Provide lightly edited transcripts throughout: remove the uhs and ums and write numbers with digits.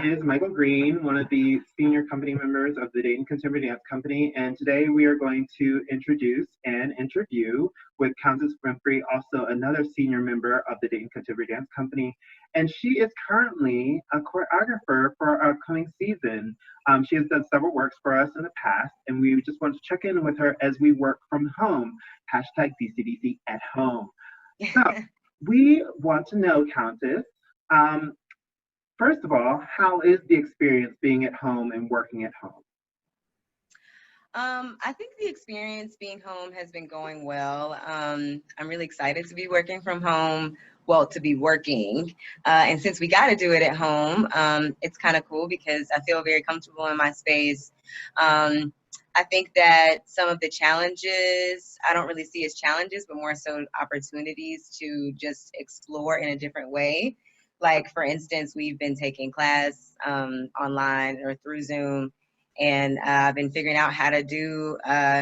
is Michael Green, one of the senior company members of the Dayton Contemporary Dance Company, and today we are going to introduce and interview with Countess Winfrey, also another senior member of the Dayton Contemporary Dance Company, and she is currently a choreographer for our upcoming season. She has done several works for us in the past, and we just want to check in with her as we work from home, hashtag DCDC at home. So we want to know, Countess, first of all, how is the experience being at home and working at home? I think the experience being home has been going well. I'm really excited to be working from home, well, to be working. And since we got to do it at home, it's kind of cool because I feel very comfortable in my space. I think that some of the challenges, I don't really see as challenges, but more so opportunities to just explore in a different way. Like, for instance, we've been taking class online or through Zoom, and I've been figuring out how to do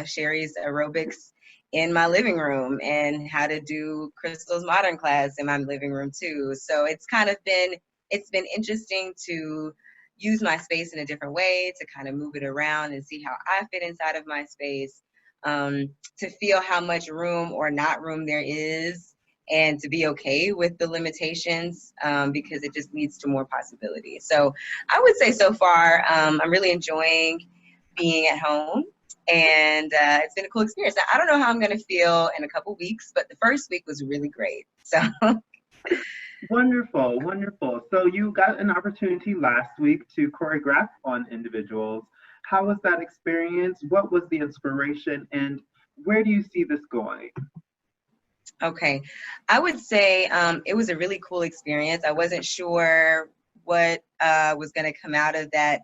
Sherry's aerobics in my living room and how to do Crystal's modern class in my living room too. So it's been interesting to use my space in a different way, to kind of move it around and see how I fit inside of my space, to feel how much room or not room there is, and to be okay with the limitations, because it just leads to more possibility. So I would say so far, I'm really enjoying being at home, and it's been a cool experience. I don't know how I'm going to feel in a couple weeks, but the first week was really great. So Wonderful, wonderful. So you got an opportunity last week to choreograph on individuals. How was that experience? What was the inspiration, and where do you see this going? Okay, I would say it was a really cool experience. I wasn't sure what was going to come out of that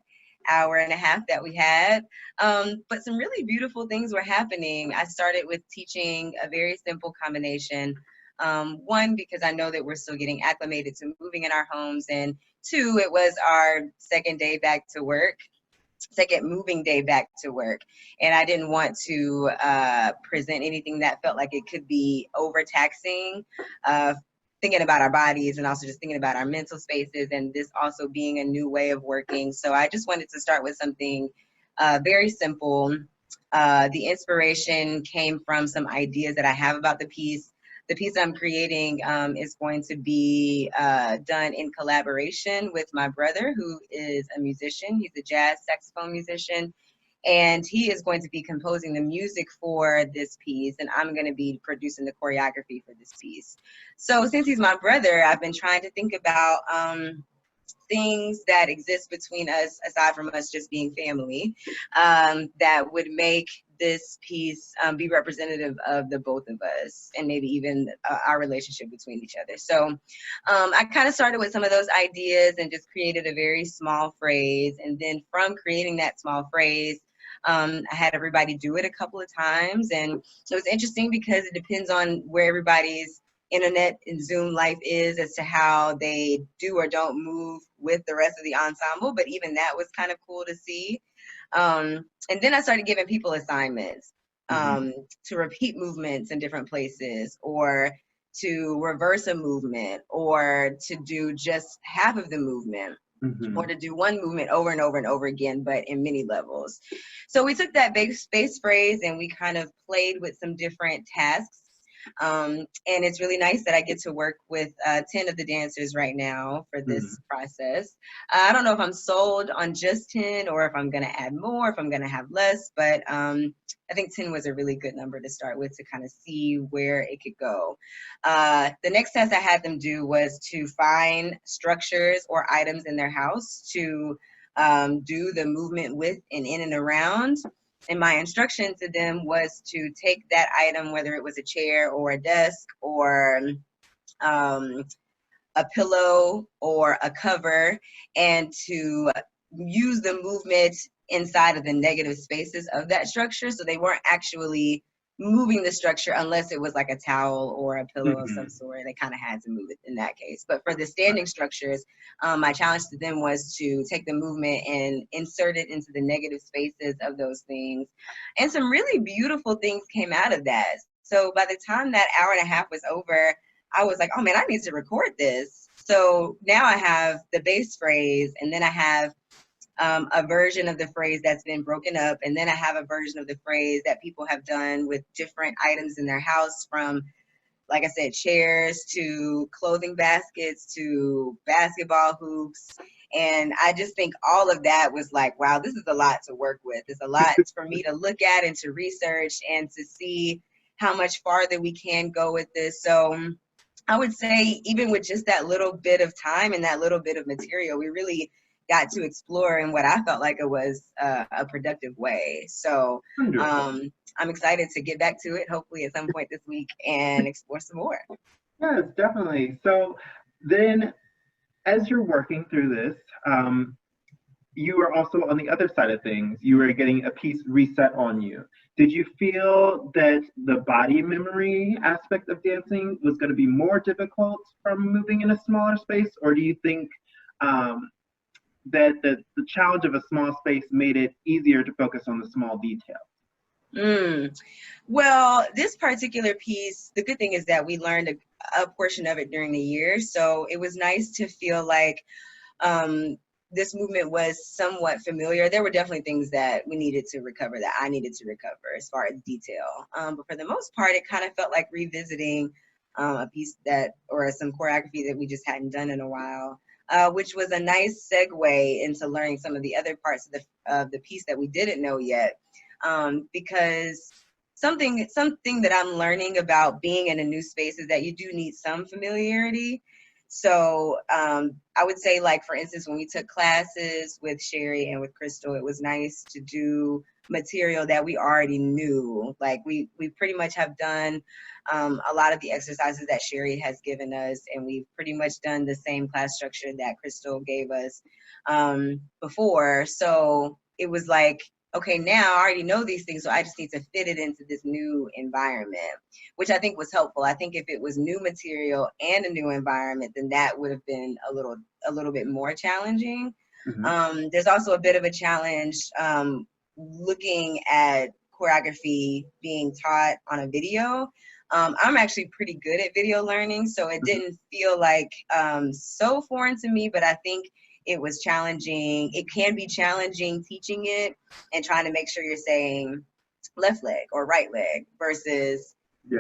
hour and a half that we had, but some really beautiful things were happening. I started with teaching a very simple combination. One, because I know that we're still getting acclimated to moving in our homes, and two, it was our second moving day back to work. And I didn't want to present anything that felt like it could be overtaxing, thinking about our bodies and also just thinking about our mental spaces, and this also being a new way of working. So I just wanted to start with something very simple. The inspiration came from some ideas that I have about the piece. The piece I'm creating is going to be done in collaboration with my brother, who is a musician. He's a jazz saxophone musician, and he is going to be composing the music for this piece, and I'm going to be producing the choreography for this piece. So since he's my brother, I've been trying to think about things that exist between us, aside from us just being family, that would make this piece be representative of the both of us, and maybe even our relationship between each other. So I kind of started with some of those ideas and just created a very small phrase. And then from creating that small phrase, I had everybody do it a couple of times. And it was interesting because it depends on where everybody's internet and Zoom life is as to how they do or don't move with the rest of the ensemble. But even that was kind of cool to see. And then I started giving people assignments to repeat movements in different places, or to reverse a movement, or to do just half of the movement, or to do one movement over and over and over again, but in many levels. So we took that big space phrase and we kind of played with some different tasks. And it's really nice that I get to work with 10 of the dancers right now for this process. I don't know if I'm sold on just 10 or if I'm going to add more, if I'm going to have less, but I think 10 was a really good number to start with to kind of see where it could go. The next test I had them do was to find structures or items in their house to do the movement with and in and around. And my instruction to them was to take that item, whether it was a chair or a desk or a pillow or a cover, and to use the movement inside of the negative spaces of that structure. So they weren't actually moving the structure unless it was like a towel or a pillow of some sort. They kind of had to move it in that case. But for the standing structures, my challenge to them was to take the movement and insert it into the negative spaces of those things. And some really beautiful things came out of that. So by the time that hour and a half was over, I was like, oh man, I need to record this. So now I have the base phrase, and then I have a version of the phrase that's been broken up, and then I have a version of the phrase that people have done with different items in their house, from, like I said, chairs to clothing baskets to basketball hoops. And I just think all of that was like, wow, this is a lot to work with. It's a lot for me to look at and to research and to see how much farther we can go with this. So I would say even with just that little bit of time and that little bit of material, we really got to explore in what I felt like it was a productive way. So I'm excited to get back to it, hopefully at some point this week, and explore some more. Yes, definitely. So then, as you're working through this, you are also on the other side of things. You were getting a piece reset on you. Did you feel that the body memory aspect of dancing was going to be more difficult from moving in a smaller space, or do you think that the challenge of a small space made it easier to focus on the small details? Well, this particular piece, the good thing is that we learned a portion of it during the year. So it was nice to feel like this movement was somewhat familiar. There were definitely things that we needed to recover, that I needed to recover as far as detail. But for the most part, it kind of felt like revisiting a piece that, or some choreography that we just hadn't done in a while. Which was a nice segue into learning some of the other parts of the piece that we didn't know yet. Because something that I'm learning about being in a new space is that you do need some familiarity. So I would say, like, for instance, when we took classes with Sherry and with Crystal, it was nice to do material that we already knew. Like we pretty much have done a lot of the exercises that Sherry has given us, and we've pretty much done the same class structure that Crystal gave us before. So it was like, okay, now I already know these things, so I just need to fit it into this new environment, which I think was helpful. I think if it was new material and a new environment, then that would have been a little bit more challenging. There's also a bit of a challenge looking at choreography being taught on a video. I'm actually pretty good at video learning, so it didn't feel like so foreign to me, but I think it was challenging. It can be challenging teaching it and trying to make sure you're saying left leg or right leg versus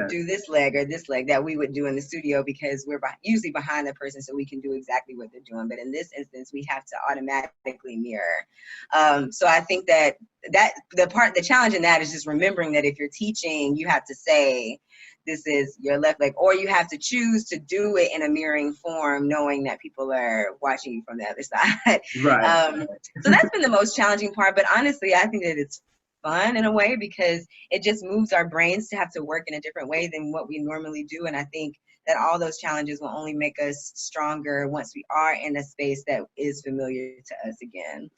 do this leg or this leg that we would do in the studio, because we're usually behind the person so we can do exactly what they're doing. But in this instance, we have to automatically mirror. So I think that the challenge in that is just remembering that if you're teaching, you have to say, this is your left leg, or you have to choose to do it in a mirroring form, knowing that people are watching you from the other side. Right. So that's been the most challenging part, but honestly, I think that it's fun in a way, because it just moves our brains to have to work in a different way than what we normally do. And I think that all those challenges will only make us stronger once we are in a space that is familiar to us again.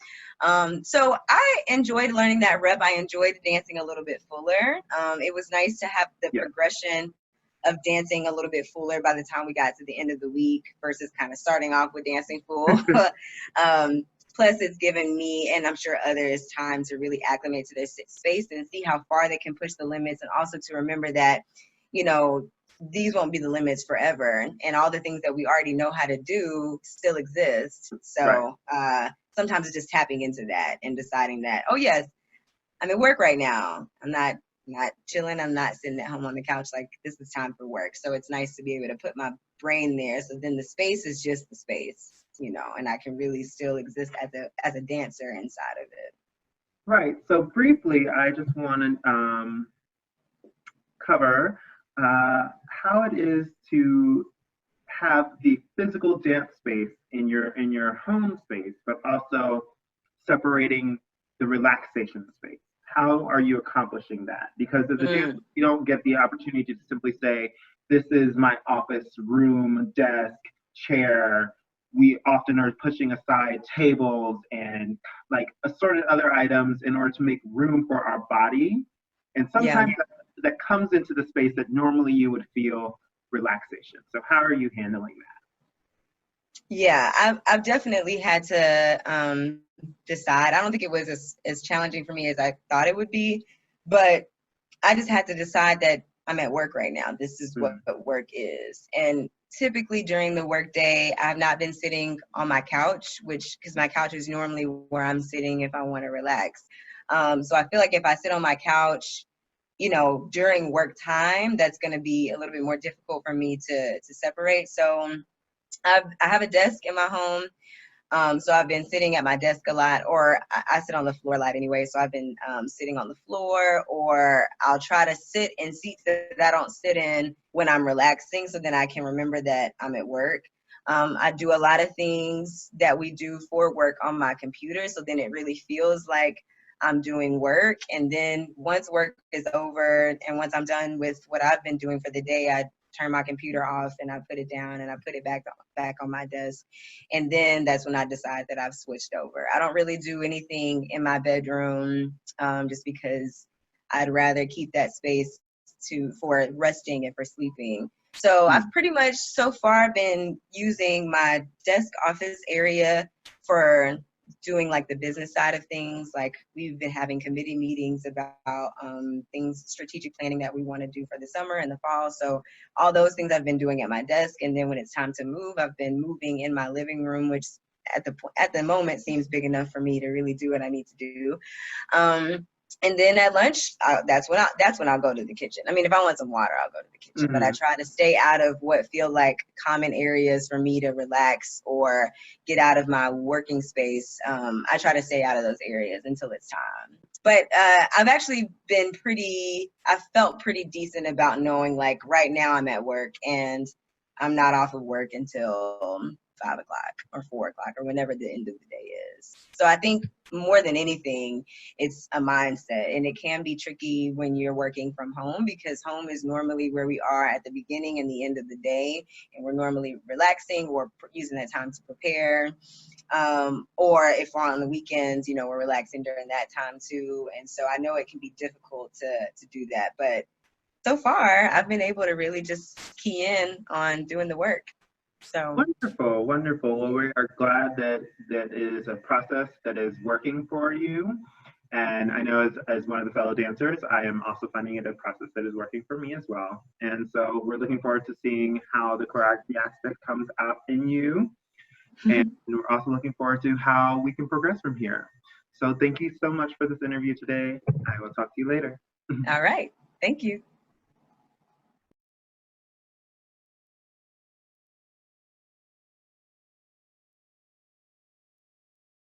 So I enjoyed learning that rep. I enjoyed dancing a little bit fuller. It was nice to have the progression of dancing a little bit fuller by the time we got to the end of the week versus kind of starting off with dancing full. Plus, it's given me, and I'm sure others, time to really acclimate to their space and see how far they can push the limits, and also to remember that, you know, these won't be the limits forever, and all the things that we already know how to do still exist. So sometimes it's just tapping into that and deciding that, oh yes, I'm at work right now. I'm not chilling. I'm not sitting at home on the couch. Like, this is time for work. So it's nice to be able to put my brain there. So then the space is just the space, you know, and I can really still exist as a dancer inside of it. Right. So briefly, I just want to cover how it is to have the physical dance space in your home space, but also separating the relaxation space. How are you accomplishing that? Because as a dancer, you don't get the opportunity to simply say, this is my office room, desk, chair. We often are pushing aside tables and like assorted other items in order to make room for our body. And sometimes that comes into the space that normally you would feel relaxation. So how are you handling that? Yeah, I've definitely had to decide. I don't think it was as challenging for me as I thought it would be, but I just had to decide that I'm at work right now. This is what work is. And typically during the workday, I've not been sitting on my couch, because my couch is normally where I'm sitting if I want to relax. So I feel like if I sit on my couch, during work time, that's going to be a little bit more difficult for me to separate. So I have a desk in my home. So I've been sitting at my desk a lot, or I sit on the floor a lot anyway. So I've been sitting on the floor, or I'll try to sit in seats that I don't sit in when I'm relaxing, so then I can remember that I'm at work. I do a lot of things that we do for work on my computer, so then it really feels like I'm doing work. And then once work is over and once I'm done with what I've been doing for the day, I turn my computer off and I put it down and I put it back on my desk. And then that's when I decide that I've switched over. I don't really do anything in my bedroom, just because I'd rather keep that space for resting and for sleeping. So I've pretty much so far been using my desk office area for doing like the business side of things. Like we've been having committee meetings about things, strategic planning that we want to do for the summer and the fall. So all those things I've been doing at my desk. And then when it's time to move, I've been moving in my living room, which at the moment seems big enough for me to really do what I need to do. And then at lunch, that's when I'll go to the kitchen. I mean, if I want some water, I'll go to the kitchen. But I try to stay out of what feel like common areas for me to relax or get out of my working space. I try to stay out of those areas until it's time. But I've actually I felt pretty decent about knowing, like, right now I'm at work and I'm not off of work until 5 o'clock or 4 o'clock or whenever the end of the day is. So I think more than anything, it's a mindset, and it can be tricky when you're working from home, because home is normally where we are at the beginning and the end of the day, and we're normally relaxing or using that time to prepare. Or if we're on the weekends, we're relaxing during that time too. And so I know it can be difficult to do that, but so far I've been able to really just key in on doing the work. So Wonderful, wonderful. Well, we are glad that that is a process that is working for you. And I know as one of the fellow dancers, I am also finding it a process that is working for me as well. And so we're looking forward to seeing how the choreography aspect comes out in you. And we're also looking forward to how we can progress from here. So thank you so much for this interview today. I will talk to you later. all right. Thank you.